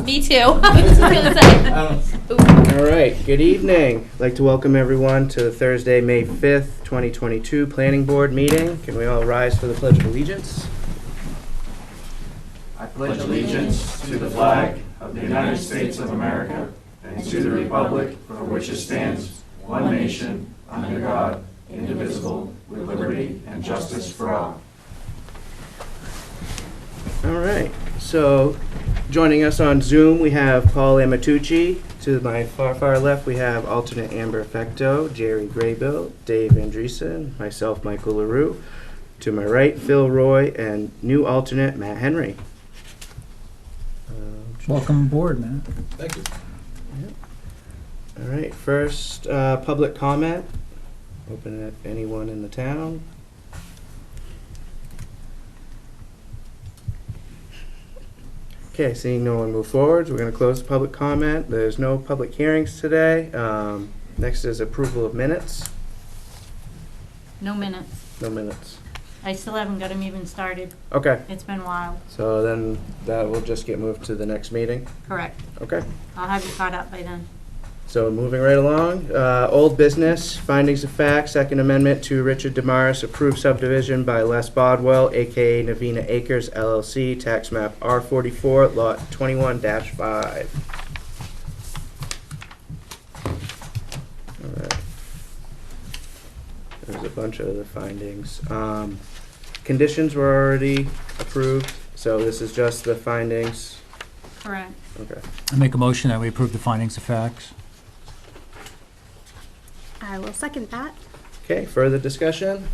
Me too. I was just gonna say. All right, good evening. I'd like to welcome everyone to Thursday, May 5th, 2022 Planning Board meeting. Can we all rise for the Pledge of Allegiance? I pledge allegiance to the flag of the United States of America and to the republic for which it stands, one nation, under God, indivisible, with liberty and justice for all. All right, so joining us on Zoom, we have Paul Amatucci. To my far left, we have alternate Amber Fecto, Jerry Graybill, Dave Andreessen, myself, Michael LaRue. To my right, Phil Roy, and new alternate, Matt Henry. Welcome aboard, man. Thank you. All right, first public comment. Open it to anyone in the town. Okay, seeing no one move forward, we're going to close the public comment. There's no public hearings today. Next is approval of minutes. No minutes. No minutes. I still haven't got them even started. Okay, It's been wild. so then that will just get moved to the next meeting. Correct. Okay, I'll have you caught up by then. so moving right along. Old business, findings of fact, Second Amendment to Richard Damaris, approved subdivision by Les Bodwell, aka Navina Acres LLC, tax map R44, lot 21-5. All right. There's a bunch of the findings. Conditions were already approved, so this is just the findings. Correct. Okay. I make a motion that we approve the findings of facts. I will second that. Okay, further discussion?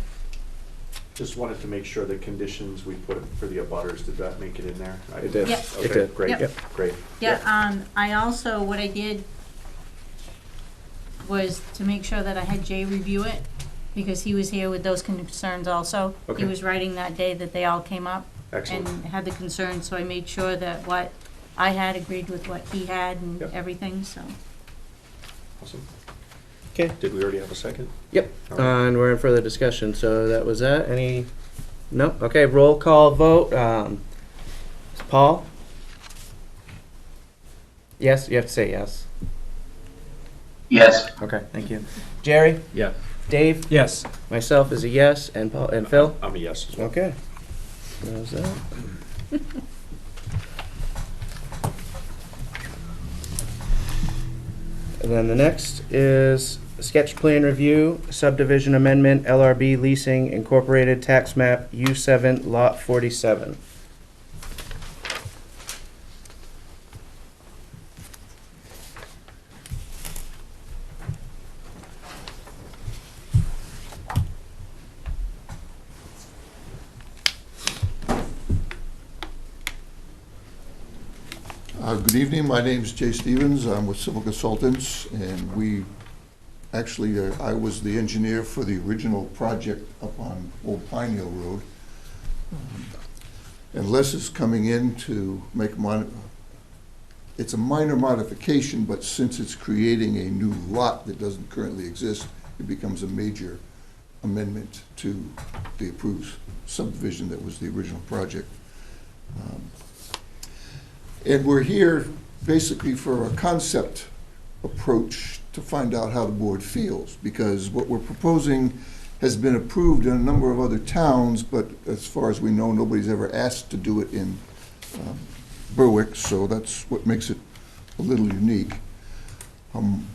Just wanted to make sure the conditions we put for the abutters, did that make it in there? It did. Yep. It Okay, did. great, Yep. great. Yeah, I also, what I did was to make sure that I had Jay review it, because he was here with those concerns also. Okay. He was writing that day that they all came up Excellent. and had the concerns, so I made sure that what I had agreed with what he had and Yep. everything, so. Awesome. Okay. Did we already have a second? Yep, All right. and we're in further discussion, so that was that. Any, no? Okay, roll call vote. Paul? Yes, you have to say yes. Yes. Okay, thank you. Jerry? Yeah. Dave? Yes. Myself is a yes, and Paul, and Phil? I'm a yes as well. Okay. There's that. And then the next is sketch plan review, subdivision amendment, LRB leasing, incorporated tax map, U7, lot 47. Good evening, my name is Jay Stevens, I'm with Civil Consultants, and we, actually, I was the engineer for the original project up on Old Pine Hill Road. And Les is coming in to make, it's a minor modification, but since it's creating a new lot that doesn't currently exist, it becomes a major amendment to the approved subdivision that was the original project. And we're here basically for a concept approach to find out how the board feels, because what we're proposing has been approved in a number of other towns, but as far as we know, nobody's ever asked to do it in Berwick, so that's what makes it a little unique. When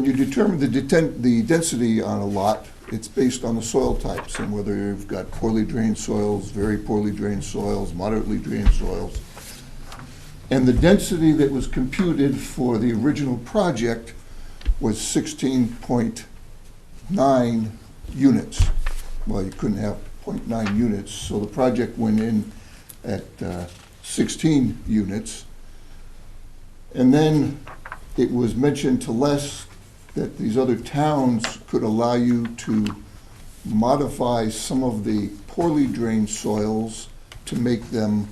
you determine the density on a lot, it's based on the soil types and whether you've got poorly drained soils, very poorly drained soils, moderately drained soils. And the density that was computed for the original project was 16.9 units. Well, you couldn't have 0.9 units, so the project went in at 16 units. And then it was mentioned to Les that these other towns could allow you to modify some of the poorly drained soils to make them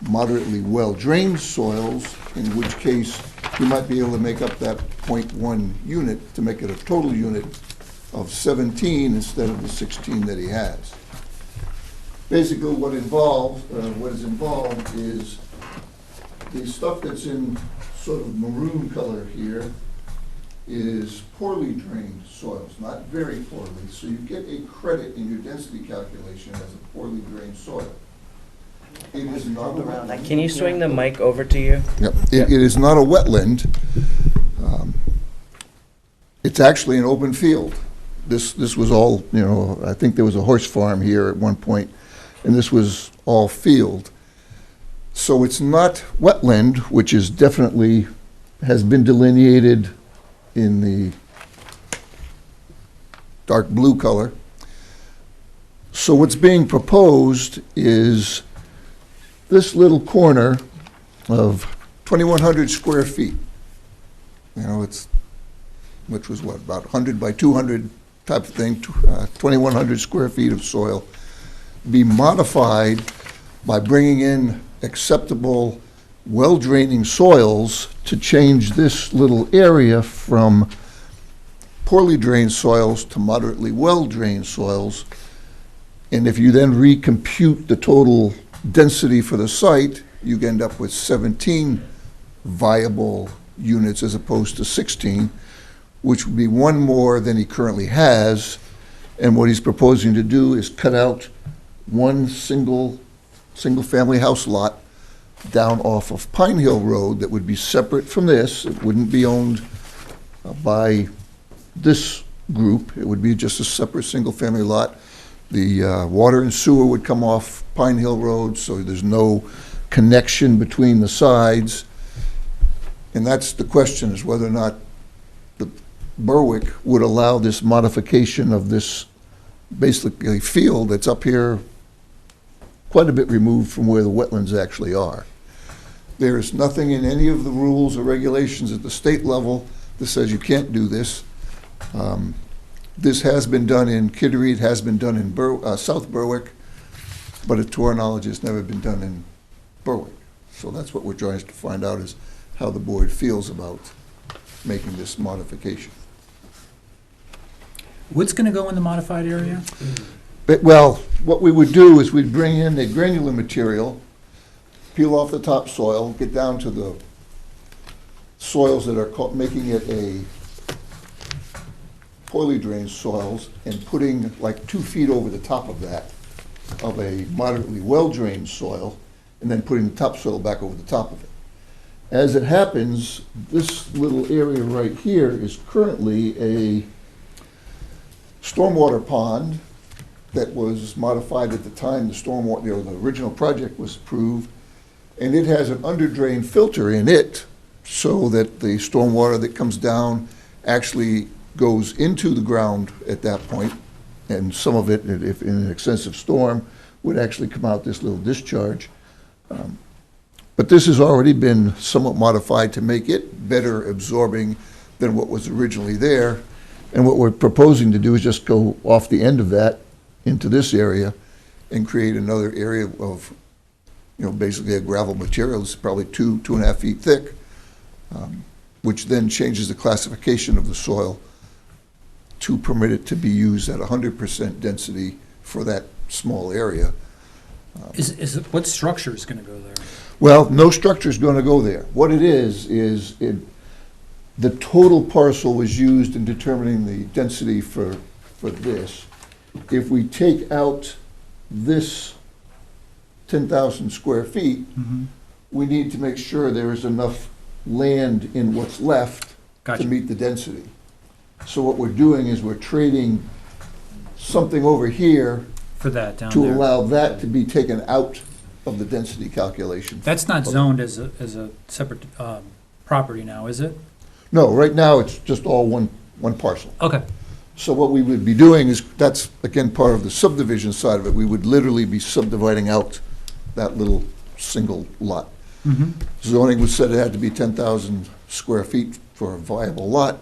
moderately well-drained soils, in which case you might be able to make up that 0.1 unit to make it a total unit of 17 instead of the 16 that he has. Basically what is involved is the stuff that's in sort of maroon color here is poorly drained soils, not very poorly, so you get a credit in your density calculation as a poorly drained soil. It is not a wetland. Can you swing the mic over to you? Yep, it is not a wetland. It's actually an open field. This was all, I think there was a horse farm here at one point, and this was all field. So it's not wetland, which is definitely, has been delineated in the dark blue color. So what's being proposed is this little corner of 2,100 square feet. Which was what, about 100 by 200 type of thing, 2,100 square feet of soil, be modified by bringing in acceptable, well-draining soils to change this little area from poorly drained soils to moderately well-drained soils. And if you then recompute the total density for the site, you end up with 17 viable units as opposed to 16, which would be one more than he currently has. And what he's proposing to do is cut out one single-family house lot down off of Pine Hill Road that would be separate from this. It wouldn't be owned by this group. It would be just a separate single-family lot. The water and sewer would come off Pine Hill Road, so there's no connection between the sides. And that's the question, is whether or not the Berwick would allow this modification of this basically field that's up here quite a bit removed from where the wetlands actually are. There is nothing in any of the rules or regulations at the state level that says you can't do this. This has been done in Kittery, it has been done in South Berwick, but to our knowledge, it's never been done in Berwick. So that's what we're trying to find out, is how the board feels about making this modification. What's going to go in the modified area? Well, what we would do is we'd bring in a granular material, peel off the topsoil, get down to the soils that are making it a poorly drained soils, and putting like 2 feet over the top of that, of a moderately well-drained soil, and then putting the topsoil back over the top of it. As it happens, this little area right here is currently a stormwater pond that was modified at the time the stormwater, the original project was approved, and it has an underdrain filter in it so that the stormwater that comes down actually goes into the ground at that point, and some of it, if in an excessive storm, would actually come out this little discharge. But this has already been somewhat modified to make it better absorbing than what was originally there. And what we're proposing to do is just go off the end of that into this area and create another area of, basically a gravel material. It's probably 2.5 feet thick, which then changes the classification of the soil to permit it to be used at 100% density for that small area. What structure is going to go there? Well, no structure is going to go there. What it is the total parcel was used in determining the density for this. If we take out this 10,000 square feet, we need to make sure there is enough land in what's left to meet the density. So what we're doing is we're trading something over here For that down to there. allow that to be taken out of the density calculation. That's not zoned as a separate property now, is it? No, right now it's just all one parcel. Okay. So what we would be doing is, that's again part of the subdivision side of it, we would literally be subdividing out that little single lot. Zoning was said it had to be 10,000 square feet for a viable lot.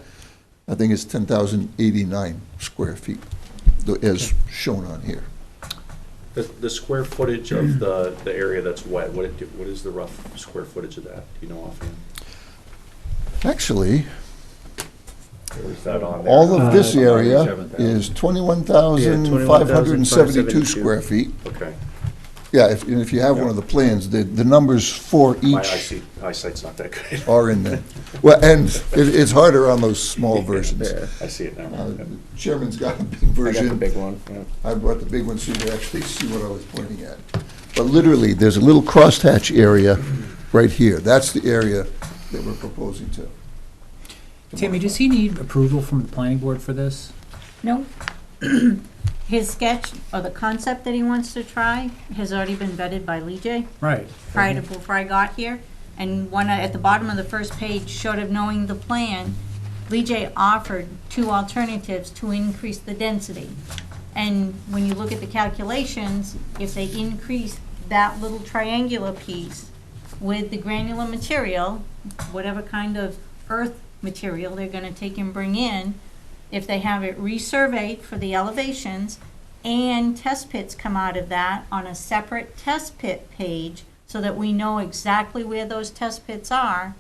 I think it's 10,089 square feet, as shown on here. The square footage of the area that's wet, what is the rough square footage of that? Do you know offhand? Actually, Or is that on there? all of this On area page 7,000. is 21,572 square feet. Okay. Yeah, if you have one of the plans, the numbers for My each eyesight's not that good. are in there. Well, and it's harder on those small versions. Yeah. I see it now. The Chairman's got a big I got version. the big one. Yeah. I brought the big one so you can actually see what I was pointing at. But literally, there's a little crosshatch area right here. That's the area that we're proposing to. Tammy, does he need approval from the planning board for this? No. His sketch, or the concept that he wants to try, has already been vetted by Lee J. Right. prior to, before I got here. And when at the bottom of the first page, short of knowing the plan, Lee J offered 2 alternatives to increase the density. And when you look at the calculations, if they increase that little triangular piece with the granular material, whatever kind of earth material they're gonna take and bring in, if they have it resurveyed for the elevations and test pits come out of that on a separate test pit page so that we know exactly where those test pits are,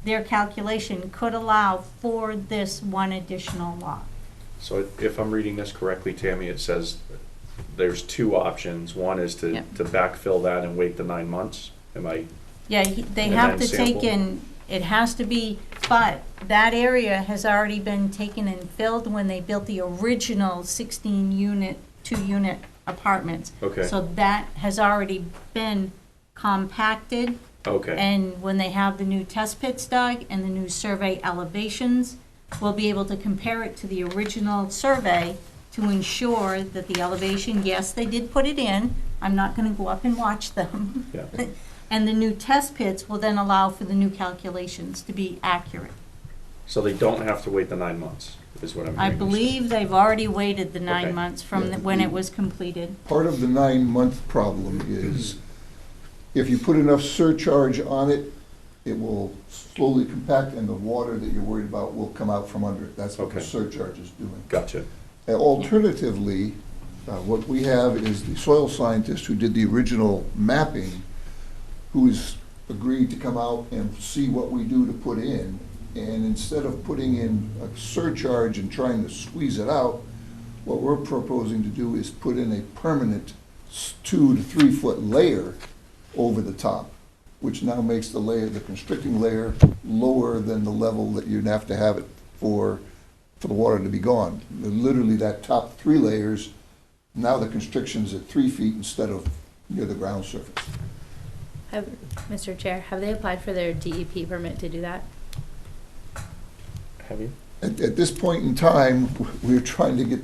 their calculation could allow for this one additional lot. So if I'm reading this correctly, Tammy, it says there's 2 options. One is to Yep. backfill that and wait the 9 months. Am I, Yeah, they And have then to take sample. in, it has to be, but that area has already been taken and filled when they built the original 16-unit, 2-unit apartments. Okay. So that has already been compacted, okay, and when they have the new test pits dug and the new survey elevations, we'll be able to compare it to the original survey to ensure that the elevation, yes, they did put it in, I'm not gonna go up and watch them. yeah. And the new test pits will then allow for the new calculations to be accurate. So they don't have to wait the 9 months, is what I'm hearing. I you say. believe they've already waited the 9 Okay. months from when it was completed. Part of the 9-month problem is if you put enough surcharge on it, it will slowly compact and the water that you're worried about will come out from under it. That's what the Okay. surcharge is doing. Gotcha. Alternatively, what we have is the soil scientist who did the original mapping, who's agreed to come out and see what we do to put in. And instead of putting in a surcharge and trying to squeeze it out, what we're proposing to do is put in a permanent 2 to 3 foot layer over the top, which now makes the layer, the constricting layer, lower than the level that you'd have to have it for the water to be gone. Literally, that top 3 layers, now the constriction's at 3 feet instead of near the ground surface. Mr. Chair, have they applied for their DEP permit to do that? Have you? At this point in time, we're trying to get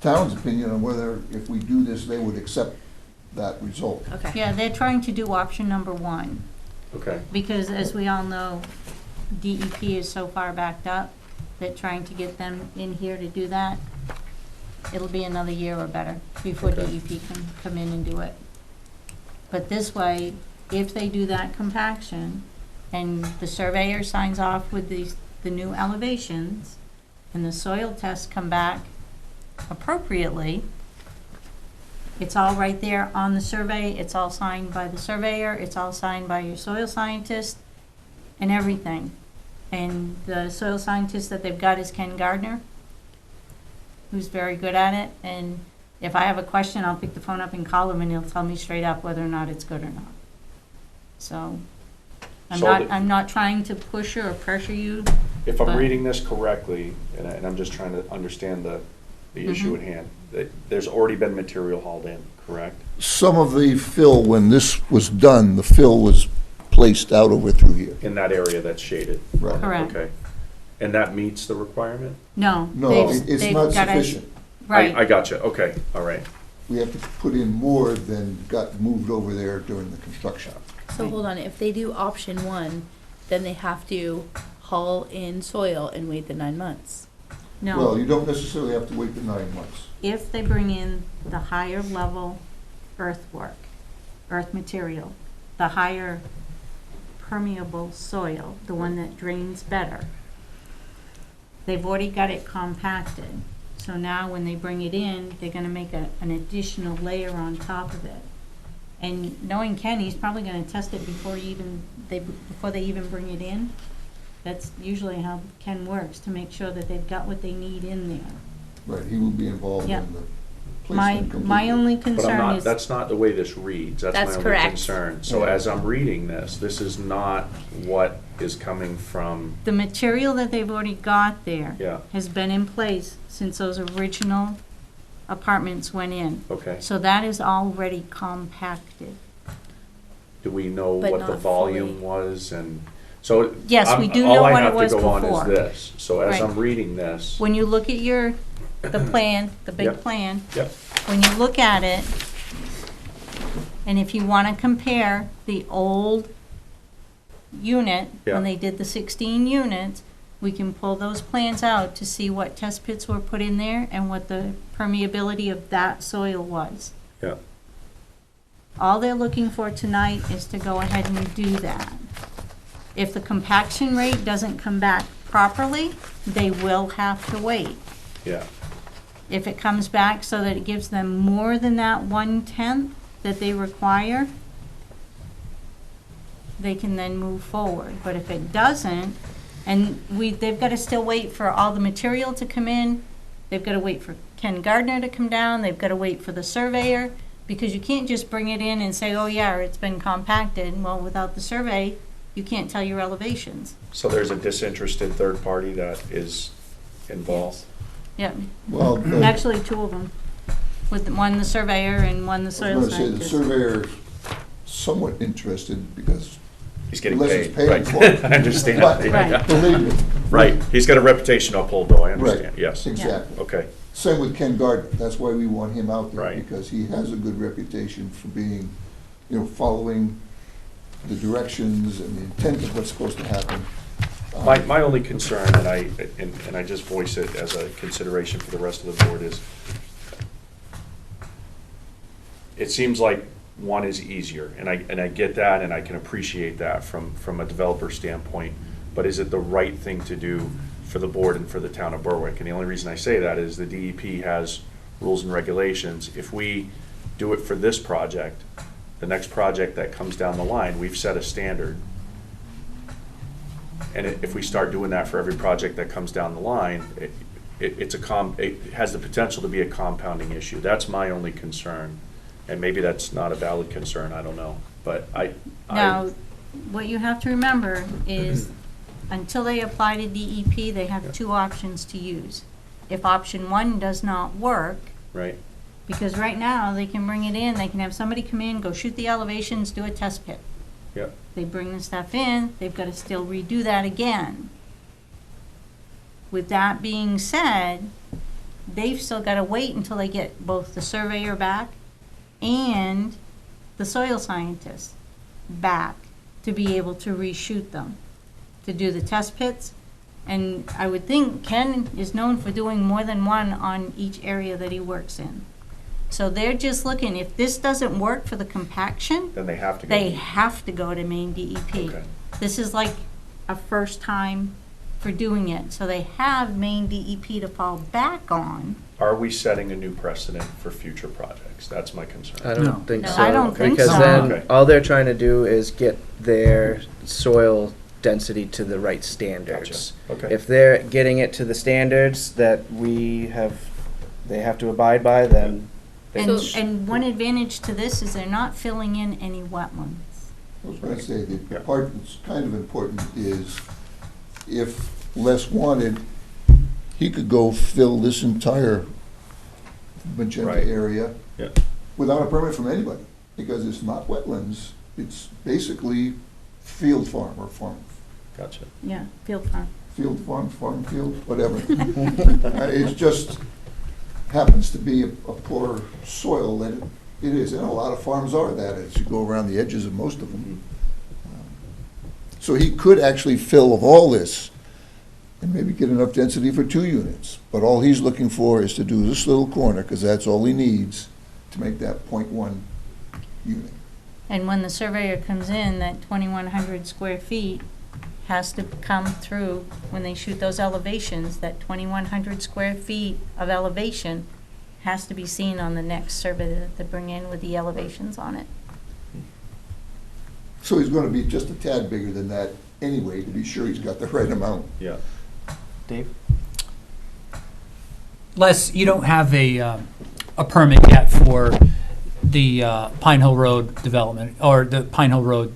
town's opinion on whether if we do this, they would accept that result. Okay. Yeah, they're trying to do option number 1, Okay, because as we all know, DEP is so far backed up that trying to get them in here to do that, it'll be another year or better before Okay. DEP can come in and do it. But this way, if they do that compaction, and the surveyor signs off with the new elevations, and the soil tests come back appropriately, it's all right there on the survey, it's all signed by the surveyor, it's all signed by your soil scientist, and everything. And the soil scientist that they've got is Ken Gardner, who's very good at it, and if I have a question, I'll pick the phone up and call him, and he'll tell me straight up whether or not it's good or not. So, I'm not trying to push you or pressure you. if I'm But- reading this correctly, and I'm just trying to understand the issue Mm-hmm. at hand, that there's already been material hauled in, correct? Some of the fill, when this was done, the fill was placed out over through here. In that area that's shaded? Right. Correct. Okay. And that meets the requirement? No. No, it's they've not gotta- sufficient. Right. I gotcha, okay, all right. We have to put in more than got moved over there during the construction. So hold on, if they do option 1, then they have to haul in soil and wait the 9 months. No. Well, you don't necessarily have to wait the 9 months. If they bring in the higher level earthwork, earth material, the higher permeable soil, the one that drains better, they've already got it compacted. So now when they bring it in, they're gonna make an additional layer on top of it. And knowing Ken, he's probably gonna test it before they even bring it in. That's usually how Ken works, to make sure that they've got what they need in there. Right, he will be involved Yeah. in the placement completely. My only But I'm concern not, is, that's not the way this reads. That's That's my only correct. concern. So Yeah. as I'm reading this, this is not what is coming from, the material that they've already got there yeah, has been in place since those original apartments went in. okay. So that is already compacted. Do we know But what the not volume fully. was and, so. Yes, we do know All I what it have to was go on before. is this. So as Right. I'm reading this, When you look at the plan, the big Yep. plan, yep, when you look at it, and if you want to compare the old unit, Yeah. when they did the 16 units, we can pull those plans out to see what test pits were put in there and what the permeability of that soil was. yeah. All they're looking for tonight is to go ahead and do that. If the compaction rate doesn't come back properly, they will have to wait. Yeah, If it comes back so that it gives them more than that 1/10 that they require, they can then move forward. But if it doesn't, and they've got to still wait for all the material to come in, they've got to wait for Ken Gardner to come down, they've got to wait for the surveyor, because you can't just bring it in and say, oh yeah, it's been compacted. Well, without the survey, you can't tell your elevations. so there's a disinterested third party that is involved? Yeah, Well, actually two of them, with one the surveyor and one the I soil was going to say, the scientist. surveyor is somewhat interested because, He's getting Unless it's paid, paid right? for. I understand. but Yeah, yeah. believe me. Right, he's got a reputation to uphold though, I understand, Right. yes. Exactly. Okay, Same with Ken Gardner. That's why we want him out there. Right. Because he has a good reputation for being, following the directions and the intent of what's supposed to happen. my only concern, and I just voice it as a consideration for the rest of the board, is it seems like one is easier, and I get that, and I can appreciate that from a developer standpoint, but is it the right thing to do for the board and for the town of Berwick? And the only reason I say that is the DEP has rules and regulations. If we do it for this project, the next project that comes down the line, we've set a standard. And if we start doing that for every project that comes down the line, it has the potential to be a compounding issue. That's my only concern. And maybe that's not a valid concern, I don't know. But Now, what you have to remember is, until they apply to DEP, they have two options to use. If option one does not work, right, because right now, they can bring it in, they can have somebody come in, go shoot the elevations, do a test pit. yep, They bring the stuff in, they've got to still redo that again. With that being said, they've still got to wait until they get both the surveyor back and the soil scientist back to be able to reshoot them, to do the test pits. And I would think Ken is known for doing more than one on each area that he works in. So they're just looking, if this doesn't work for the compaction, then they have to go. they have to go to Maine DEP. Okay. This is like a first time for doing it, so they have Maine DEP to fall back on. Are we setting a new precedent for future projects? That's my concern. I don't No. think No, so. I don't think Because so. then, Okay. all they're trying to do is get their soil density to the right standards. Gotcha. Okay. If they're getting it to the standards that they have to abide by, then And, So- and one advantage to this is they're not filling in any wetlands. I was going to say, the Yeah. part that's kind of important is if Les wanted, he could go fill this entire magenta Right. area Yeah. without a permit from anybody, because it's not wetlands, it's basically field farm or farm, Gotcha. Yeah, field farm. farm field, whatever. It just happens to be a poor soil that it is, and a lot of farms are that, as you go around the edges of most of them. So he could actually fill of all this and maybe get enough density for 2 units. But all he's looking for is to do this little corner, because that's all he needs to make that .1 unit. And when the surveyor comes in, that 2,100 square feet has to come through, when they shoot those elevations, that 2,100 square feet of elevation has to be seen on the next survey that they bring in with the elevations on it. So he's gonna be just a tad bigger than that anyway, to be sure he's got the right amount. Yeah. Dave? Les, you don't have a a permit yet for the Pine Hill Road development, or the Pine Hill Road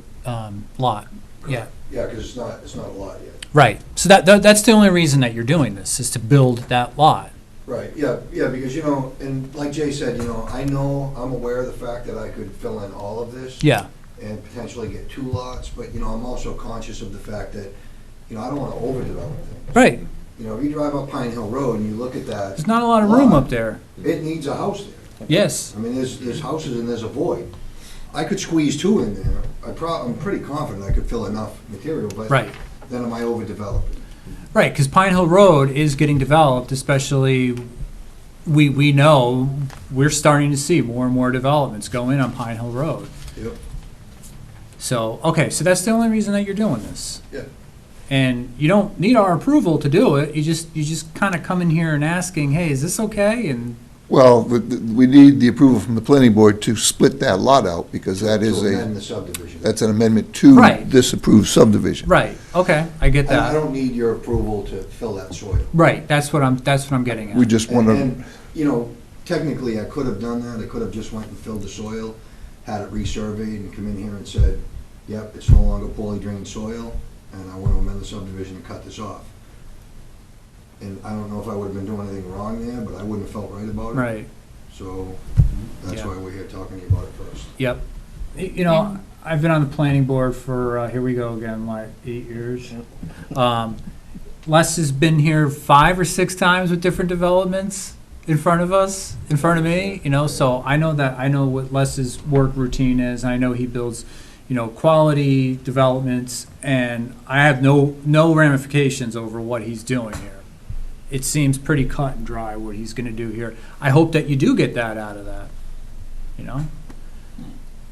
lot, yeah. Yeah, because it's not a lot yet. Right, so that's the only reason that you're doing this, is to build that lot. Right, yeah, because, and like Jay said, I'm aware of the fact that I could fill in all of this. Yeah, And potentially get 2 lots, but, I'm also conscious of the fact that, I don't want to overdevelop things. right, If you drive up Pine Hill Road and you look at that. there's not a lot of room up there, It needs a house there. yes. I mean, there's houses and there's a void. I could squeeze 2 in there. I'm pretty confident I could fill enough material, but. Right. Then am I overdeveloping? Right, because Pine Hill Road is getting developed, especially, we know, we're starting to see more and more developments go in on Pine Hill Road. Yep. So, okay, so that's the only reason that you're doing this. Yeah. And you don't need our approval to do it, you just kind of come in here and asking, hey, is this okay? And, Well, we need the approval from the planning board to split that lot out, because that is To amend the subdivision. that's an amendment to Right. this approved subdivision. right, okay, I get I that. don't need your approval to fill that soil. Right, that's what I'm getting at. We just want to, And, technically, I could have done that, I could have just went and filled the soil, had it resurveyed, and come in here and said, yep, it's no longer poorly drained soil, and I want to amend the subdivision and cut this off. And I don't know if I would have been doing anything wrong there, but I wouldn't have felt right about it. Right, So, that's Yeah. why we're here talking to you about it first. yep. I've been on the planning board for, here we go again, like 8 years. Les has been here 5 or 6 times with different developments in front of us, in front of me, so I know what Les's work routine is. I know he builds, quality developments, and I have no ramifications over what he's doing here. It seems pretty cut and dry what he's gonna do here. I hope that you do get that out of that,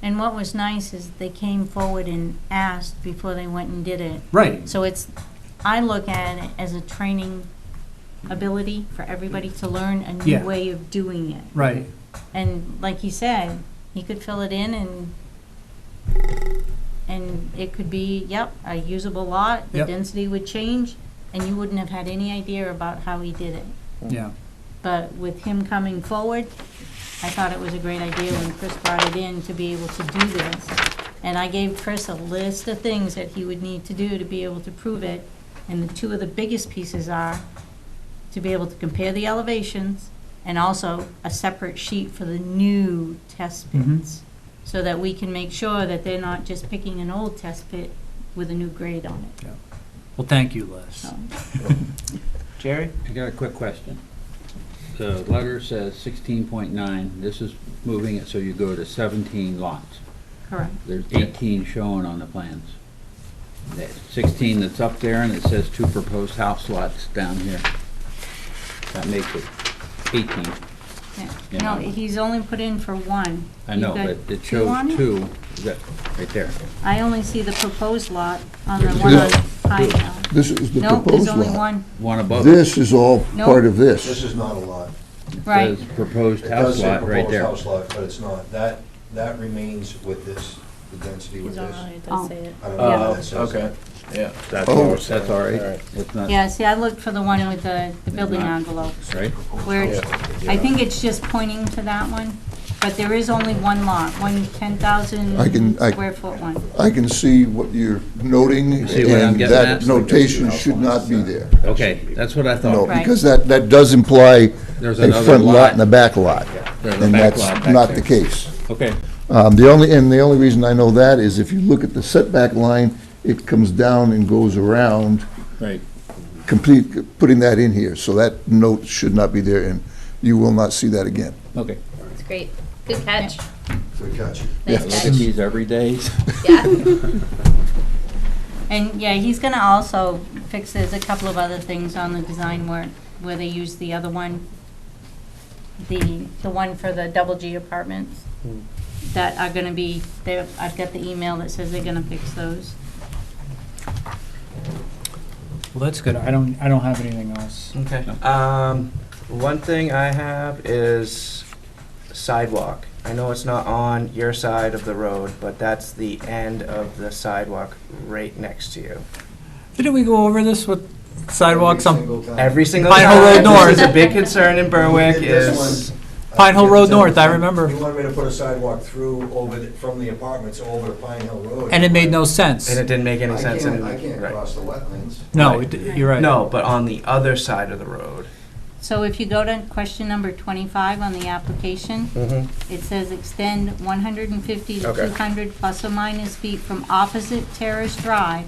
And what was nice is they came forward and asked before they went and did it. Right, So I look at it as a training ability for everybody to learn a new Yeah. way of doing it. right. And like he said, he could fill it in and it could be, a usable lot. The Yep. density would change and you wouldn't have had any idea about how he did it. Yeah, But with him coming forward, I thought it was a great idea when Chris brought it in to be able to do this. And I gave Chris a list of things that he would need to do to be able to prove it. And the 2 of the biggest pieces are to be able to compare the elevations and also a separate sheet for the new test Mhm. pits. So that we can make sure that they're not just picking an old test pit with a new grade on it. well, thank you, Les. So, Jerry? I got a quick question. The letter says 16.9, this is moving it so you go to 17 lots. correct. There's 18 shown on the plans. That 16 that's up there, and it says 2 proposed house lots down here. That makes it 18. Yeah. No, he's only put in for 1. I know, You've got but it 2 on shows it? 2, is that, right there. I only see the proposed lot on the one on Pine Hill. this is the Nope, there's proposed only lot. one, One above it. This is all Nope. part of This this. is not a lot. right. Says proposed It house does say lot right proposed there. house lot, but it's not. That remains with this, the density with He's this. alright, it Oh. does say it. I don't know Yeah. what that says. Yeah. That's Oh. what we're saying. That's all right. All right. It's not, Yeah, see, I looked for the one with the building envelopes, right? where it's, I think it's just pointing to that one, but there is only one lot, one 10,000 I can- square foot one. I can see what you're noting, You see what I'm and getting that at? notation should not be there. Okay, that's what I No, thought. Right. because that does imply There's a another front lot lot. and a back lot, There's a and back that's lot back not there. the case. Okay, The only reason I know that is if you look at the setback line, it comes down and goes around, right. putting that in here, so that note should not be there, and you will not see that again. Okay. It's great. Good catch. Good catch. Nice Look at catch. these every day. Yeah. And, yeah, he's gonna also fix, there's a couple of other things on the design work, where they use the other one, the one for the double G apartments, that are gonna be, I've got the email that says they're gonna fix those. Well, that's good, I don't have anything else. Okay. One thing I have is sidewalk. I know it's not on your side of the road, but that's the end of the sidewalk right next to you. Didn't we go over this with sidewalks Every on? single time. Every single Pine Hill time. Road North. This is a big concern in Berwick We did this is Pine Hill Road North, I You remember. wanted me to put a sidewalk through from the apartments over to Pine Hill Road. And it made no sense. And it didn't make any sense. I can't Right. cross the wetlands. No, Right. you're right. No, but on the other side of the road. So if you go to question number 25 on the application, Mm-hmm. it says extend 150 to Okay. 200 plus or minus feet from opposite Terrace Drive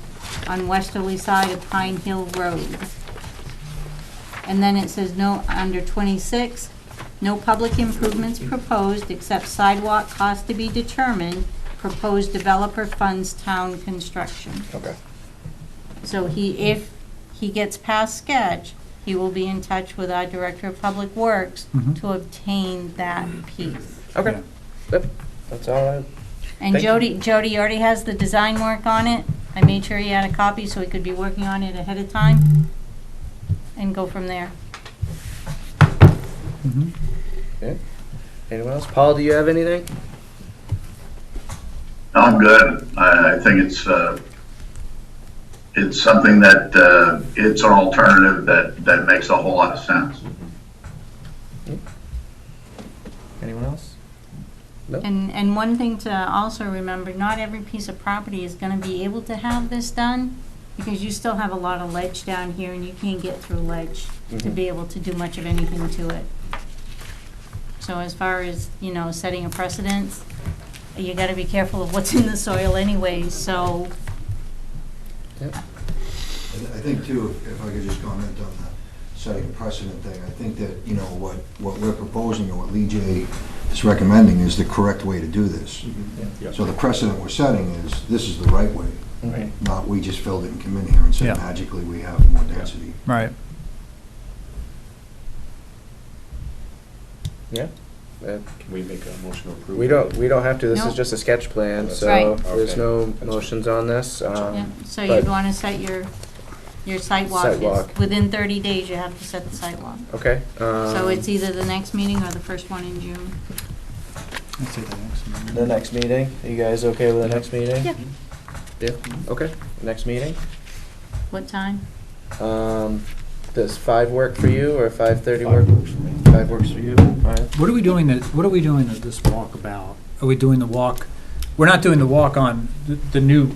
on westerly side of Pine Hill Road. And then it says no, under 26, no public improvements proposed except sidewalk cost to be determined, proposed developer funds town construction. Okay. So if he gets past sketch, he will be in touch with our Director of Public Works Mhm. to obtain that piece. Okay. Yep. That's all right. And Thank you. Jody already has the design work on it. I made sure he had a copy so he could be working on it ahead of time and go from there. Mhm. Okay. Anyone else? Paul, do you have anything? I'm good. I think it's something that, it's an alternative that makes a whole lot of sense. Anyone else? No? And one thing to also remember, not every piece of property is gonna be able to have this done because you still have a lot of ledge down here and you can't get through ledge to be able to do much of anything to it. So as far as, setting a precedence, you gotta be careful of what's in the soil anyways, so. I think too, if I could just comment on the setting a precedent thing, I think that, what we're proposing and what Lee J is recommending is the correct way to do this. Yep. So the precedent we're setting is, this is the right way, Right. not we just filled it and come in here and said Yeah. magically we have more density. Right. Yeah. Can we make a motion to approve? We don't have to. This is Nope. just a sketch plan, so Right. there's Okay. no That's motions on this. Yeah, so but- you'd wanna set your site walk. Sidewalk. Within 30 days, you have to set the site walk. Okay. So it's either the next meeting or the first one in June. I'd say the next one. the next meeting. Are you guys okay with the next meeting? Yeah. Yeah. Okay. Next meeting. What time? Does 5 work for you or 5:30 work? 5 works for you. 5. What are we doing this walk about? Are we doing the walk? We're not doing the walk on the new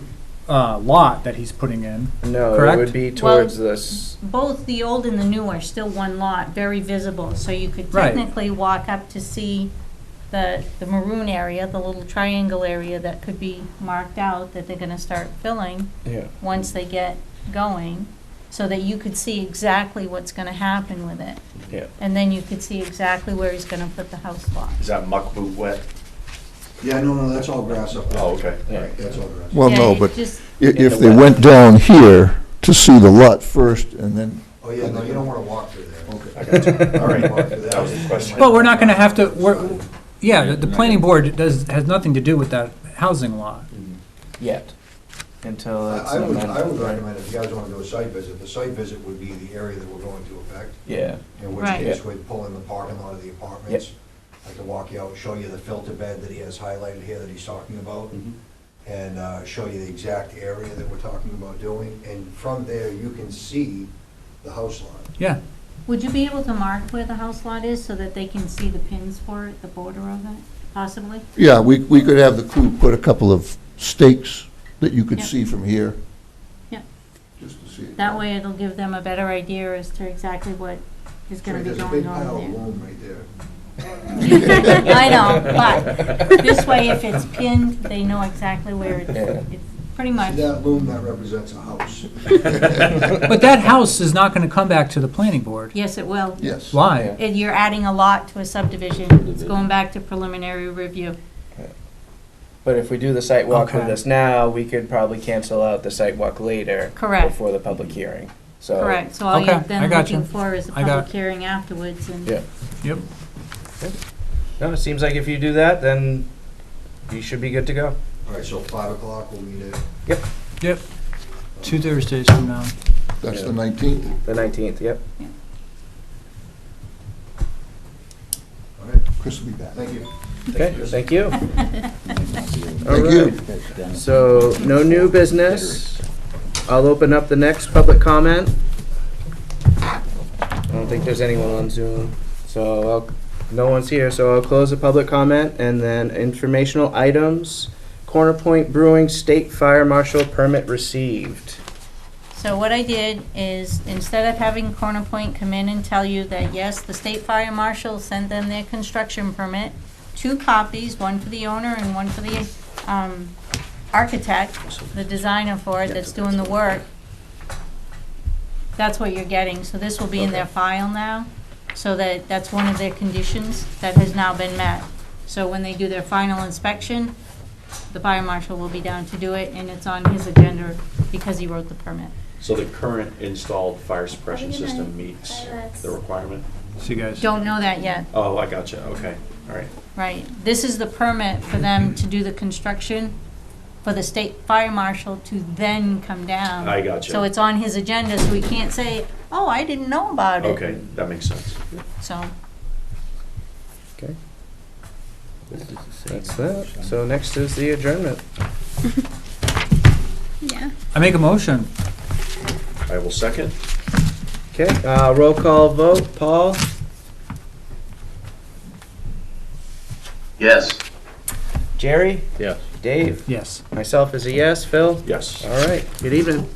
lot that he's putting in. No, Correct? it would be towards this. Both the old and the new are still one lot, very visible, so you could Right. technically walk up to see the maroon area, the little triangle area that could be marked out that they're gonna start filling Yeah. once they get going, so that you could see exactly what's gonna happen with it. Yeah. And then you could see exactly where he's gonna put the house lot. Is that muck boot wet? Yeah, no, that's all grass up there. Oh, okay. Right, that's all grass. Well, Yeah, no, it but just- if they went down here to see the lot first and then, Oh, yeah, no, you don't wanna walk through there. I got you. All right, that was the question. But we're not gonna have to, the planning board has nothing to do with that housing lot. Yet. Until it's I would amended, right? recommend if you guys wanna do a site visit, the site visit would be the area that we're going to affect. Yeah. In which Right. case, we'd pull in the parking lot of the apartments. I could walk you out, show you the filter bed that he has highlighted here that he's talking about, and show you the exact area that we're talking about doing. And from there, you can see the house lot. Yeah, Would you be able to mark where the house lot is so that they can see the pins for it, the border of it, possibly? yeah, we could have the crew put a couple of stakes that you could Yep. see from here. Yep. Just to see it. That way it'll give them a better idea as to exactly what is gonna be There's a going big pile of on loam right there. there. I know, but this way if it's pinned, they know exactly where it's pretty much. See that loom, that represents a house. but that house is not gonna come back to the planning board. Yes, it will. Yes. Why? And you're adding a lot to a subdivision. It's going back to preliminary review. But if we do the site walk with Okay. this now, we could probably cancel out the site walk later. Correct. Before the public hearing. So. Correct, so all Okay, you're I then got you. looking for is a I got public hearing afterwards and. Yeah. Yep. No, it seems like if you do that, then you should be good to go. All right, so 5 o'clock, we'll meet at. Yep. 2 Thursdays from now. That's the Yeah. 19th. The 19th, yep. All right, Chris will be back. thank you. Okay, thank you. Thank you. So, no new business. I'll open up the next public comment. I don't think there's anyone on Zoom, so I'll No one's here, so I'll close the public comment and then informational items. Corner Point Brewing State Fire Marshal permit received. So what I did is, instead of having Corner Point come in and tell you that, yes, the state fire marshal sent them their construction permit, 2 copies, one for the owner and one for the architect, the designer for it that's doing the work. That's what you're getting, so this will be in their file now, so that's one of their conditions that has now been met. So when they do their final inspection, the fire marshal will be down to do it, and it's on his agenda because he wrote the permit. So the current installed fire suppression system meets the requirement? See you guys. Don't know that yet. Oh, I gotcha, okay, all right. Right, this is the permit for them to do the construction, for the state fire marshal to then come down. I gotcha. So it's on his agenda, so we can't say, oh, I didn't know about it. Okay, that makes sense. So, Okay, This is the same that's that. motion. So next is the adjournment. Yeah. I make a motion. I will second. Okay, roll call vote. Paul? Yes. Jerry? Yes. Dave? Yes. Myself is a yes. Phil? Yes. All right, good evening.